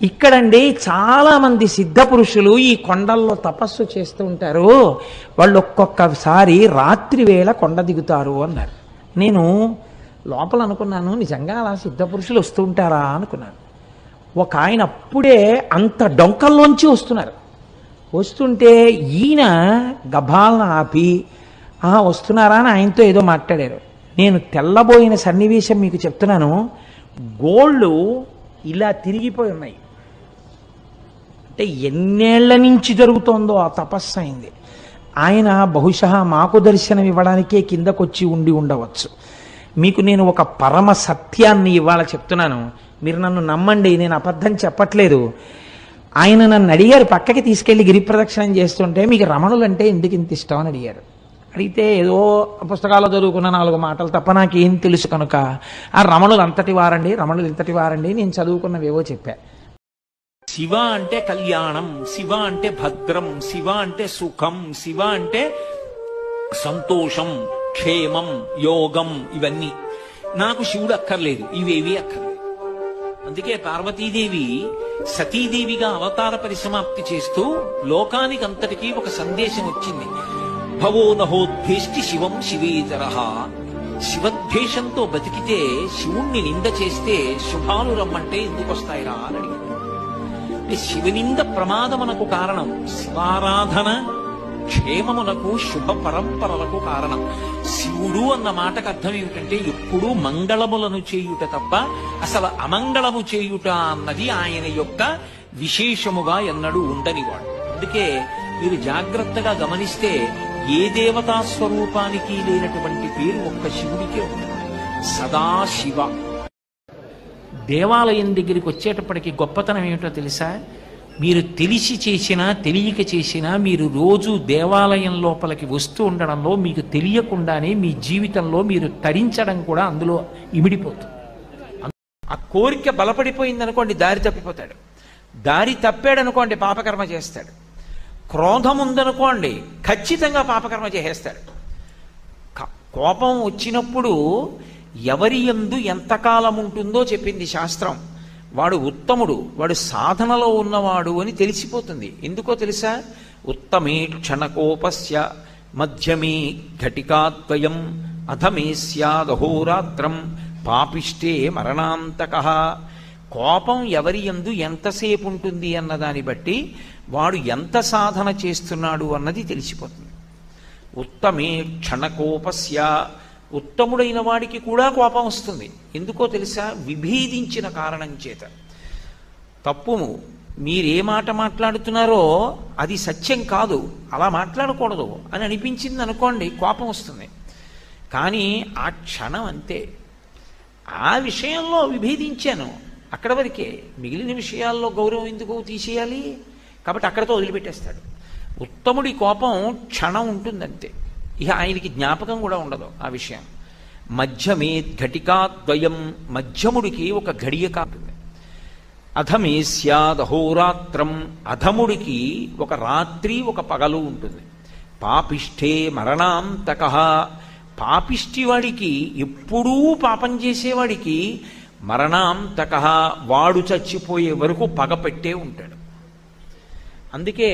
ఇక్కడండి చాలా మంది సిద్ధ పురుషులు ఈ కొండల్లో తపస్సు చేస్తూ ఉంటారు. వాళ్ళు ఒక్కొక్కసారి రాత్రి వేళ కొండ దిగుతారు అన్నారు. నేను లోపల అనుకున్నాను, నిజంగా అలా సిద్ధ పురుషులు వస్తూ ఉంటారా అనుకున్నాను. ఒక ఆయన అప్పుడే అంత డొంకల్లోంచి వస్తున్నారు. వస్తుంటే ఈయన గభాలను ఆపి వస్తున్నారా అని ఆయనతో ఏదో మాట్లాడారు. నేను తెల్లబోయిన సన్నివేశం మీకు చెప్తున్నాను. గోళ్ళు ఇలా తిరిగిపోయి ఉన్నాయి. అంటే ఎన్నేళ్ల నుంచి జరుగుతోందో ఆ తపస్సు అయింది. ఆయన బహుశా మాకు దర్శనం ఇవ్వడానికే కిందకొచ్చి ఉండి ఉండవచ్చు. మీకు నేను ఒక పరమ సత్యాన్ని ఇవాళ చెప్తున్నాను, మీరు నన్ను నమ్మండి, నేను అబద్ధం చెప్పట్లేదు. ఆయన నన్ను అడిగారు, పక్కకి తీసుకెళ్లి గిరి ప్రదక్షిణం చేస్తుంటే మీకు రమణులంటే ఎందుకు ఇంత ఇష్టం అని అడిగారు. అడిగితే ఏదో పుస్తకాల్లో చదువుకున్న 4 మాటలు తప్ప నాకేం తెలుసు కనుక ఆ రమణులు అంతటి వారండి, రమణులు ఇంతటి వారండి, నేను చదువుకున్నవేవో చెప్పా. శివ అంటే కళ్యాణం, శివ అంటే భద్రం, శివ అంటే సుఖం, శివ అంటే సంతోషం, క్షేమం, యోగం. ఇవన్నీ నాకు శివుడు అక్కర్లేదు, ఇవేవి అక్కర్లేదు. అందుకే పార్వతీదేవి సతీదేవిగా అవతార పరిసమాప్తి చేస్తూ లోకానికి అంతటికీ ఒక సందేశం వచ్చింది. భవో నహోద్భేష్టి శివం శివేతరః. శివద్వేషంతో బతికితే, శివుణ్ణి నింద చేస్తే శుభాలు రమ్మంటే ఎందుకు వస్తాయిరా అని అడిగింది. శివనింద ప్రమాదమునకు కారణం, శివారాధన క్షేమమునకు శుభ పరంపరలకు కారణం. శివుడు అన్న మాటకు అర్థం ఏమిటంటే ఎప్పుడూ మంగళములను చేయుట తప్ప అసలు అమంగళము చేయుట అన్నది ఆయన యొక్క విశేషముగా ఎన్నడూ ఉండనివాడు. అందుకే మీరు జాగ్రత్తగా గమనిస్తే ఏ దేవతా స్వరూపానికి లేనటువంటి పేరు ఒక్క శివుడికే ఉంటుంది, సదాశివ. దేవాలయం దగ్గరికి వచ్చేటప్పటికి గొప్పతనం ఏమిటో తెలుసా? మీరు తెలిసి చేసినా తెలియక చేసినా మీరు రోజు దేవాలయం లోపలికి వస్తూ ఉండడంలో మీకు తెలియకుండానే మీ జీవితంలో మీరు తరించడం కూడా అందులో ఇమిడిపోతుంది. ఆ కోరిక బలపడిపోయిందనుకోండి దారి తప్పిపోతాడు, దారి తప్పాడనుకోండి పాపకర్మ చేస్తాడు, క్రోధం ఉందనుకోండి ఖచ్చితంగా పాపకర్మ చేసేస్తాడు. కోపం వచ్చినప్పుడు ఎవరి యందు ఎంతకాలం ఉంటుందో చెప్పింది శాస్త్రం. వాడు ఉత్తముడు, వాడు సాధనలో ఉన్నవాడు అని తెలిసిపోతుంది. ఎందుకో తెలుసా? ఉత్తమే క్షణకోపస్య మధ్యమే ఘటికాద్వయం అధమే స్యాదహోరాత్రం పాపిష్టే మరణాంతకః. కోపం ఎవరి యందు ఎంతసేపు ఉంటుంది అన్నదాన్ని బట్టి వాడు ఎంత సాధన చేస్తున్నాడు అన్నది తెలిసిపోతుంది. ఉత్తమే క్షణకోపస్య, ఉత్తముడైన వాడికి కూడా కోపం వస్తుంది. ఎందుకో తెలుసా? విభేదించిన కారణం చేత. తప్పు, మీరే మాట మాట్లాడుతున్నారో అది సత్యం కాదు, అలా మాట్లాడకూడదు అని అనిపించింది అనుకోండి, కోపం వస్తుంది. కానీ ఆ క్షణం అంతే. ఆ విషయంలో విభేదించాను, అక్కడ వరకే, మిగిలిన విషయాల్లో గౌరవం ఎందుకు తీసేయాలి? కాబట్టి అక్కడతో వదిలిపెట్టేస్తాడు. ఉత్తముడి కోపం క్షణం ఉంటుందంతే, ఇక ఆయనకి జ్ఞాపకం కూడా ఉండదు ఆ విషయం. మధ్యమే ఘటికాద్వయం, మధ్యముడికి ఒక ఘడియ కాఉంటుంది. అధమే స్యాదహోరాత్రం, అధముడికి ఒక రాత్రి ఒక పగలు ఉంటుంది. పాపిష్ఠే మరణాంతకః, పాపిష్టి వాడికి, ఎప్పుడూ పాపం చేసేవాడికి మరణాంతకః, వాడు చచ్చిపోయే వరకు పగ పెట్టే ఉంటాడు. అందుకే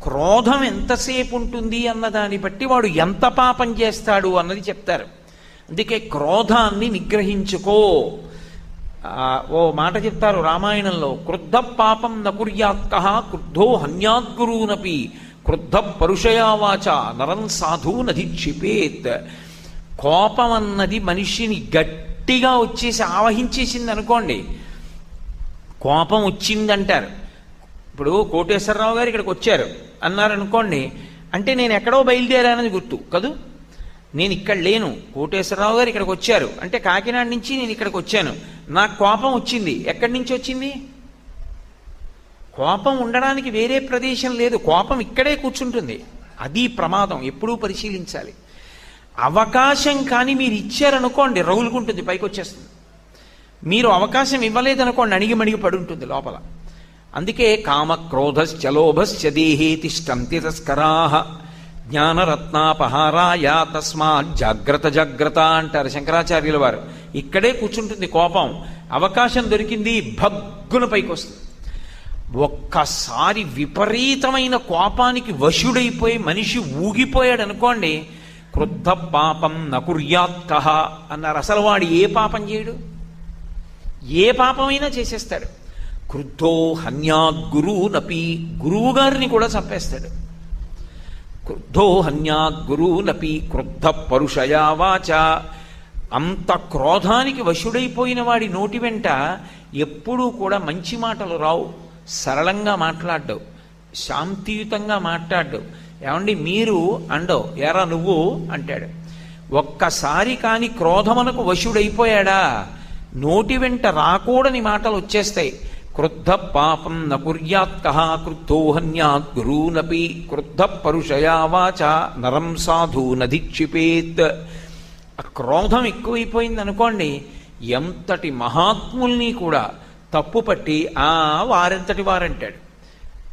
క్రోధం ఎంతసేపు ఉంటుంది అన్నదాన్ని బట్టి వాడు ఎంత పాపం చేస్తాడు అన్నది చెప్తారు. అందుకే క్రోధాన్ని నిగ్రహించుకో. ఓ మాట చెప్తారు రామాయణంలో, క్రుద్ధ పాపం నకుర్యాత్కః క్రుద్ధో హన్యాద్గురూనపి క్రుద్ధ పరుషయా వాచ నరం సాధు నధిక్షిపేత్. కోపం అన్నది మనిషిని గట్టిగా వచ్చేసి ఆవహించేసింది అనుకోండి, కోపం వచ్చిందంటారు. ఇప్పుడు కోటేశ్వరరావు గారు ఇక్కడికి వచ్చారు అన్నారనుకోండి, అంటే నేను ఎక్కడో బయలుదేరానని గుర్తు కదూ. నేను ఇక్కడ లేను, కోటేశ్వరరావు గారు ఇక్కడికి వచ్చారు అంటే కాకినాడ నుంచి నేను ఇక్కడికి వచ్చాను. నాకు కోపం వచ్చింది, ఎక్కడి నుంచి వచ్చింది? కోపం ఉండడానికి వేరే ప్రదేశం లేదు, కోపం ఇక్కడే కూర్చుంటుంది. అది ప్రమాదం, ఎప్పుడూ పరిశీలించాలి. అవకాశం కానీ మీరు ఇచ్చారనుకోండి రగులుకుంటుంది, పైకి వచ్చేస్తుంది. మీరు అవకాశం ఇవ్వలేదనుకోండి అణిగిమణిగి పడి ఉంటుంది లోపల. అందుకే కామక్రోధశ్చ లోభశ్చ దేహే తిష్టంతి తస్కరాః జ్ఞానరత్నాపహారాయ తస్మాత్ జాగ్రత్త జాగ్రత్త అంటారు శంకరాచార్యుల వారు. ఇక్కడే కూర్చుంటుంది కోపం, అవకాశం దొరికింది భగ్గున పైకి వస్తుంది. ఒక్కసారి విపరీతమైన కోపానికి వశుడైపోయి మనిషి ఊగిపోయాడు అనుకోండి, క్రుద్ధ పాపం నకుర్యాత్కహ అన్నారు. అసలు వాడు ఏ పాపం చేయడు, ఏ పాపమైనా చేసేస్తాడు. క్రుద్ధో హన్యాత్ గురూనపి, గురువు గారిని కూడా చంపేస్తాడు. క్రుద్ధో హన్యాత్ గురూనపి క్రుద్ధ పరుషయా వాచ. అంత క్రోధానికి వశుడైపోయిన వాడి నోటి వెంట ఎప్పుడూ కూడా మంచి మాటలు రావు. సరళంగా మాట్లాడ్డావు, శాంతియుతంగా మాట్లాడ్డావు. ఏమండి మీరు అండవు, ఎరా నువ్వు అంటాడు. ఒక్కసారి కాని క్రోధమునకు వశుడైపోయాడా, నోటి వెంట రాకూడని మాటలు వచ్చేస్తాయి. క్రుద్ధ పాపం నకుర్యాత్కః క్రుద్ధో హన్యాత్ గురూనపి క్రుద్ధ పరుషయా వాచ నరం సాధు నధిక్షిపేత్. ఆ క్రోధం ఎక్కువైపోయింది అనుకోండి, ఎంతటి మహాత్ముల్ని కూడా తప్పుపట్టి వారెంతటి వారంటాడు.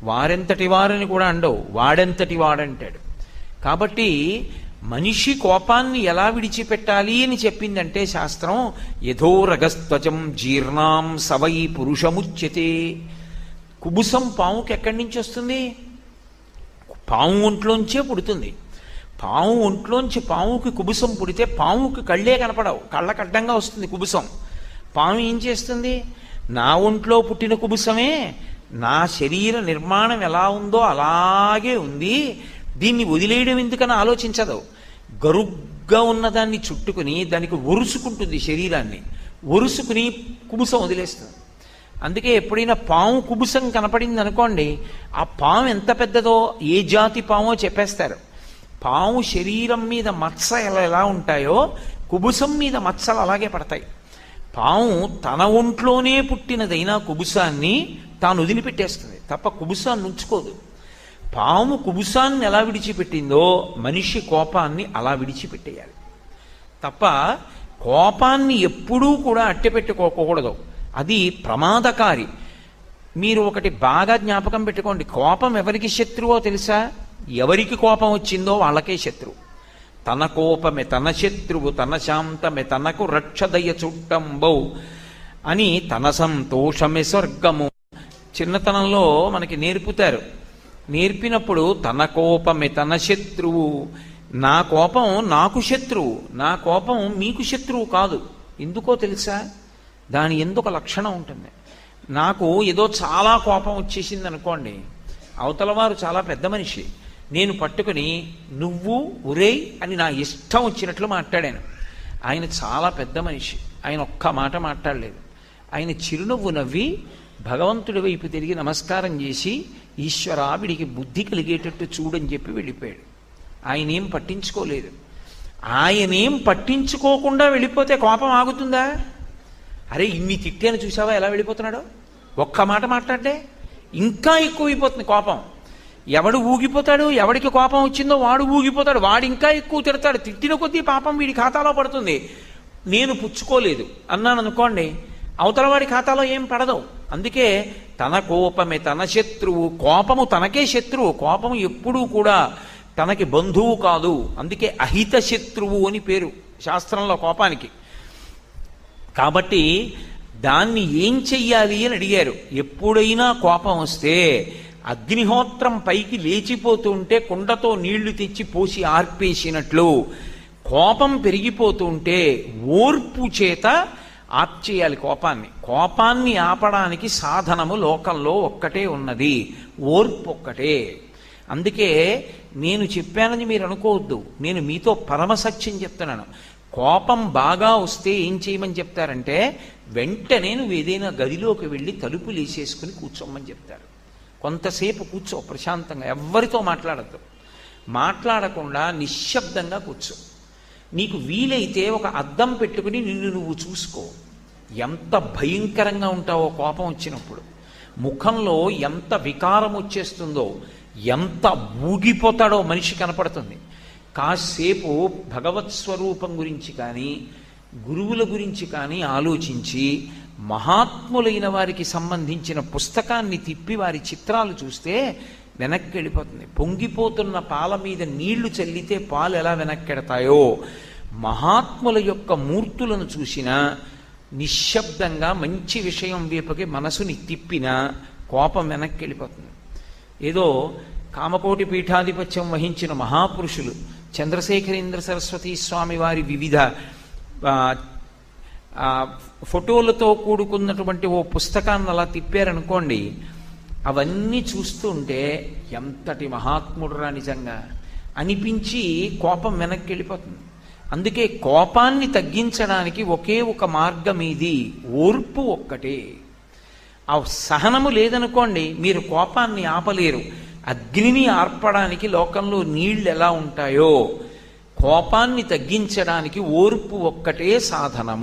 వారెంతటి వారని కూడా అండవు, వాడెంతటి వాడంటాడు. కాబట్టి మనిషి కోపాన్ని ఎలా విడిచిపెట్టాలి అని చెప్పిందంటే శాస్త్రం, యథోరగస్త్వచం జీర్ణాం సవై పురుషముచ్యతే. కుబుసం పాముకి ఎక్కడి నుంచి వస్తుంది? పాము ఒంట్లోంచే పుడుతుంది. పాము ఒంట్లోంచి పాముకి కుబుసం పుడితే పాముకి కళ్ళే కనపడవు, కళ్ళకు అడ్డంగా వస్తుంది కుబుసం. పాము ఏం చేస్తుంది? నా ఒంట్లో పుట్టిన కుబుసమే నా శరీర నిర్మాణం ఎలా ఉందో అలాగే ఉంది, దీన్ని వదిలేయడం ఎందుకని ఆలోచించదు. గరుగ్గా ఉన్నదాన్ని చుట్టుకుని దానికి ఒరుసుకుంటుంది, శరీరాన్ని ఒరుసుకుని కుబుసం వదిలేస్తుంది. అందుకే ఎప్పుడైనా పాము కుబుసం కనపడింది అనుకోండి, ఆ పాము ఎంత పెద్దదో ఏ జాతి పామో చెప్పేస్తారు. పాము శరీరం మీద మచ్చలు ఎలా ఉంటాయో కుబుసం మీద మచ్చలు అలాగే పడతాయి. పాము తన ఒంట్లోనే పుట్టినదైనా కుబుసాన్ని తాను వదిలిపెట్టేస్తుంది తప్ప కుబుసాన్ని ఉంచుకోదు. పాము కుబుసాన్ని ఎలా విడిచిపెట్టిందో మనిషి కోపాన్ని అలా విడిచిపెట్టేయాలి తప్ప కోపాన్ని ఎప్పుడూ కూడా అట్టెపెట్టుకోకూడదు. అది ప్రమాదకారి. మీరు ఒకటి బాగా జ్ఞాపకం పెట్టుకోండి, కోపం ఎవరికి శత్రువో తెలుసా? ఎవరికి కోపం వచ్చిందో వాళ్ళకే శత్రువు. తన కోపమే తన శత్రువు, తన శాంతమే తనకు రక్షదయ చుట్టంబౌ అని తన సంతోషమే స్వర్గము. చిన్నతనంలో మనకి నేర్పుతారు. నేర్పినప్పుడు తన కోపమే తన శత్రువు, నా కోపం నాకు శత్రువు, నా కోపం మీకు శత్రువు కాదు. ఎందుకో తెలుసా? దాని ఎందుకు లక్షణం ఉంటుంది. నాకు ఏదో చాలా కోపం వచ్చేసింది అనుకోండి, అవతలవారు చాలా పెద్ద మనిషి, నేను పట్టుకుని నువ్వు ఒరేయ్ అని నా ఇష్టం వచ్చినట్లు మాట్లాడాను. ఆయన చాలా పెద్ద మనిషి, ఆయన ఒక్క మాట మాట్లాడలేదు. ఆయన చిరునవ్వు నవ్వి భగవంతుడి వైపు తిరిగి నమస్కారం చేసి, ఈశ్వరా వీడికి బుద్ధి కలిగేటట్టు చూడని చెప్పి వెళ్ళిపోయాడు. ఆయనేం పట్టించుకోలేదు. ఆయనేం పట్టించుకోకుండా వెళ్ళిపోతే కోపం ఆగుతుందా? అరే ఇన్ని తిట్టాను చూసావా ఎలా వెళ్ళిపోతున్నాడో, ఒక్క మాట మాట్లాడే ఇంకా ఎక్కువైపోతుంది కోపం. ఎవడు ఊగిపోతాడు, ఎవడికి కోపం వచ్చిందో వాడు ఊగిపోతాడు, వాడు ఇంకా ఎక్కువ తిడతాడు. తిట్టిన కొద్దీ పాపం వీడి ఖాతాలో పడుతుంది. నేను పుచ్చుకోలేదు అన్నాను అనుకోండి, అవతల వాడి ఖాతాలో ఏం పడదు. అందుకే తన కోపమే తన శత్రువు, కోపము తనకే శత్రువు. కోపము ఎప్పుడూ కూడా తనకి బంధువు కాదు. అందుకే అహిత శత్రువు అని పేరు శాస్త్రంలో కోపానికి. కాబట్టి దాన్ని ఏం చెయ్యాలి అని అడిగారు. ఎప్పుడైనా కోపం వస్తే అగ్నిహోత్రం పైకి లేచిపోతూ ఉంటే కుండతో నీళ్లు తెచ్చి పోసి ఆర్పేసినట్లు కోపం పెరిగిపోతూ ఉంటే ఓర్పు చేత ఆర్చేయాలి కోపాన్ని. కోపాన్ని ఆపడానికి సాధనము లోకంలో ఒక్కటే ఉన్నది, ఓర్పు ఒక్కటే. అందుకే నేను చెప్పానని మీరు అనుకోవద్దు, నేను మీతో పరమసత్యం చెప్తున్నాను. కోపం బాగా వస్తే ఏం చేయమని చెప్తారంటే, వెంటనే నువ్వు ఏదైనా గదిలోకి వెళ్ళి తలుపులు వేసేసుకుని కూర్చోమని చెప్తారు. కొంతసేపు కూర్చో ప్రశాంతంగా, ఎవ్వరితో మాట్లాడద్దు. మాట్లాడకుండా నిశ్శబ్దంగా కూర్చో. నీకు వీలైతే ఒక అద్దం పెట్టుకుని నిన్ను నువ్వు చూసుకో. ఎంత భయంకరంగా ఉంటావో కోపం వచ్చినప్పుడు, ముఖంలో ఎంత వికారం వచ్చేస్తుందో, ఎంత ఊగిపోతాడో మనిషి కనపడుతుంది. కాసేపు భగవత్ స్వరూపం గురించి కానీ గురువుల గురించి కానీ ఆలోచించి మహాత్ములైన వారికి సంబంధించిన పుస్తకాన్ని తిప్పి వారి చిత్రాలు చూస్తే వెనక్కి వెళ్ళిపోతుంది. పొంగిపోతున్న పాల మీద నీళ్లు చల్లితే పాలు ఎలా వెనక్కెడతాయో, మహాత్ముల యొక్క మూర్తులను చూసినా నిశ్శబ్దంగా మంచి విషయం వైపుకి మనసుని తిప్పినా కోపం వెనక్కి వెళ్ళిపోతుంది. ఏదో కామకోటి పీఠాధిపత్యం వహించిన మహాపురుషులు చంద్రశేఖరేంద్ర సరస్వతి స్వామి వారి వివిధ ఫోటోలతో కూడుకున్నటువంటి ఓ పుస్తకాన్ని అలా తిప్పారనుకోండి, అవన్నీ చూస్తూ ఉంటే ఎంతటి మహాత్ముడురా నిజంగా అనిపించి కోపం వెనక్కి వెళ్ళిపోతుంది. అందుకే కోపాన్ని తగ్గించడానికి ఒకే ఒక మార్గం ఇది, ఓర్పు ఒక్కటే. ఆ సహనము లేదనుకోండి, మీరు కోపాన్ని ఆపలేరు. అగ్నిని ఆర్పడానికి లోకంలో నీళ్లు ఎలా ఉంటాయో, కోపాన్ని తగ్గించడానికి ఓర్పు ఒక్కటే సాధనము.